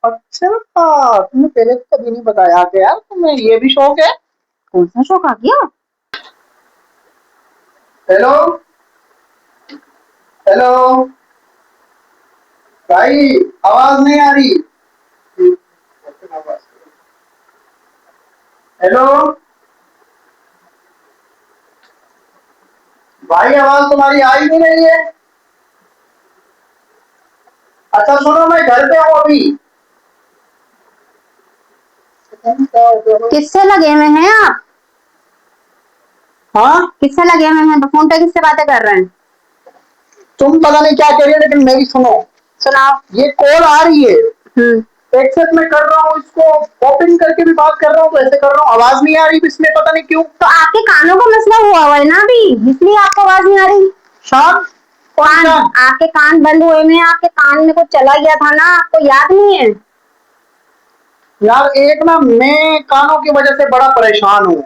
अच्छा, तुमने पहले तो कभी नहीं बताया कि यार तुम्हें ये भी शौक है। कौन सा शौक आ गया? हेलो। हेलो। भाई, आवाज नहीं आ रही। हेलो। भाई, आवाज तुम्हारी आ ही नहीं रही है। अच्छा सुनो, मैं घर पे हूँ अभी। किससे लगे हुए हैं आप? हाँ। किससे लगे हुए हैं? तो फोन पे किससे बातें कर रहे हैं? तुम पता नहीं क्या कह रही हो, लेकिन मेरी सुनो। सुनाओ। ये कॉल आ रही है। हम्म। एक्सेप्ट मैं कर रहा हूँ इसको। ओपन करके भी बात कर रहा हूँ तो ऐसे कर रहा हूँ, आवाज नहीं आ रही इसमें, पता नहीं क्यों। तो आपके कानों का मसला हुआ है ना अभी, इसलिए आपको आवाज नहीं आ रही। शान। कौन कान, शान? आपके कान बंद हुए हैं, आपके कान में कुछ चला गया था ना, आपको याद नहीं है? यार एक ना, मैं कानों की वजह से बड़ा परेशान हूँ।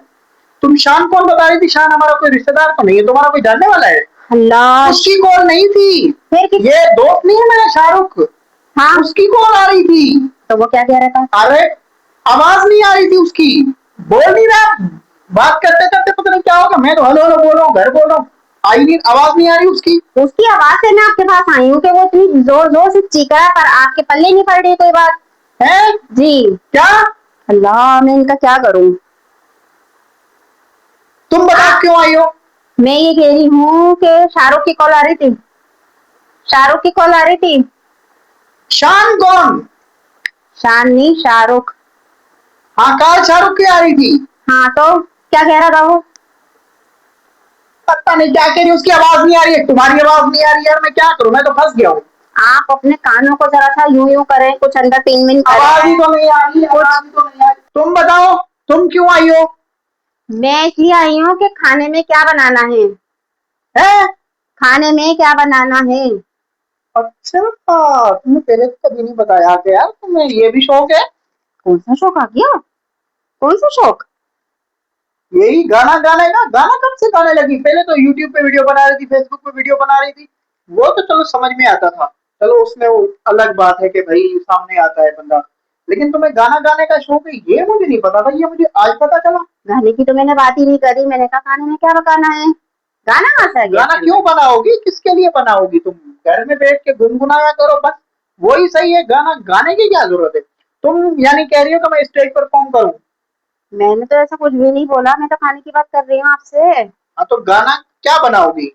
तुम शान कौन बता रही थी? शान हमारा कोई रिश्तेदार तो नहीं है, तुम्हारा कोई जानने वाला है? अल्लाह। उसकी कॉल नहीं थी। फिर किस? ये दोस्त नहीं है मेरा शाहरुख। हाँ। उसकी कॉल आ रही थी। तो वो क्या कह रहा था? अरे, आवाज नहीं आ रही थी उसकी। बोल नहीं रहा। बात करते करते पता नहीं क्या होगा, मैं तो हेलो हेलो बोल रहा हूँ, घर बोल रहा हूँ। आई नहीं, आवाज नहीं आ रही उसकी। उसकी आवाज से मैं आपके पास आई हूँ कि वो इतनी जोर जोर से चीख रहा है, पर आपके पल्ले नहीं पड़ रही कोई बात। है जी। क्या? अल्लाह, मैं इनका क्या करूं? तुम बताओ क्यों आई हो? मैं ये कह रही हूँ कि शाहरुख की कॉल आ रही थी। शाहरुख की कॉल आ रही थी। शान कौन? शान नहीं, शाहरुख। हाँ, काल शाहरुख की आ रही थी। हाँ, तो क्या कह रहा था वो? पता नहीं क्या कह रही, उसकी आवाज नहीं आ रही है, तुम्हारी आवाज नहीं आ रही है, यार मैं क्या करूं, मैं तो फंस गया हूँ। आप अपने कानों को जरा सा यूं यूं करें, कुछ अंदर तीन मिन आवाज ही करें। तो नहीं आ रही, आवाज ही तो नहीं आ रही। तुम बताओ, तुम क्यों आई हो? मैं इसलिए आई हूँ कि खाने में क्या बनाना है। है? खाने में क्या बनाना है? अच्छा, तुमने पहले तो कभी नहीं बताया कि यार तुम्हें ये भी शौक है। कौन सा शौक आ गया? कौन सा शौक? यही गाना गाने का। गाना कब से गाने लगी? पहले तो यूट्यूब पे वीडियो बना रही थी, फेसबुक पे वीडियो बना रही थी। वो तो चलो समझ में आता था। चलो उसमें वो अलग बात है कि भाई सामने आता है बंदा। लेकिन तुम्हें गाना गाने का शौक है, ये मुझे नहीं पता था, ये मुझे आज पता चला। गाने की तो मैंने बात ही नहीं करी, मैंने कहा खाने में क्या पकाना है। गाना कहाँ से आ गया गाना इसके क्यों अंदर? बनाओगी? किसके लिए बनाओगी तुम? घर में बैठ के गुनगुनाया करो बस। वही सही है, गाना गाने की क्या जरूरत है? तुम यानी कह रही हो तो मैं स्टेज परफॉर्म करूं? मैंने तो ऐसा कुछ भी नहीं बोला, मैं तो खाने की बात कर रही हूँ आपसे। हाँ, तो गाना क्या बनाओगी?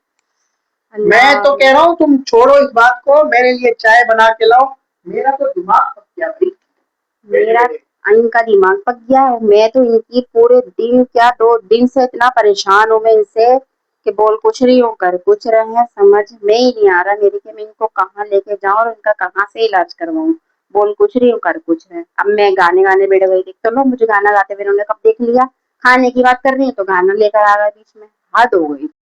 मैं तो अल्लाह। कह रहा हूँ तुम छोड़ो इस बात को, मेरे लिए चाय बना के लाओ। मेरा तो दिमाग पक गया भाई, बैठे मेरा बैठे। इनका दिमाग पक गया है। मैं तो इनकी पूरे दिन क्या 2 दिन से इतना परेशान हूँ मैं इनसे कि बोल कुछ रही हूँ, कर कुछ रहे हैं, समझ में ही नहीं आ रहा मेरी कि मैं इनको कहाँ लेके जाऊँ और इनका कहाँ से इलाज करवाऊँ। बोल कुछ रही हूँ, कर कुछ रहे। अब मैं गाने गाने बैठ गई थी, तो लो मुझे गाना गाते हुए इन्होंने कब देख लिया। खाने की बात कर रही हूँ तो गाना लेकर आ गए बीच में। हद हो गई।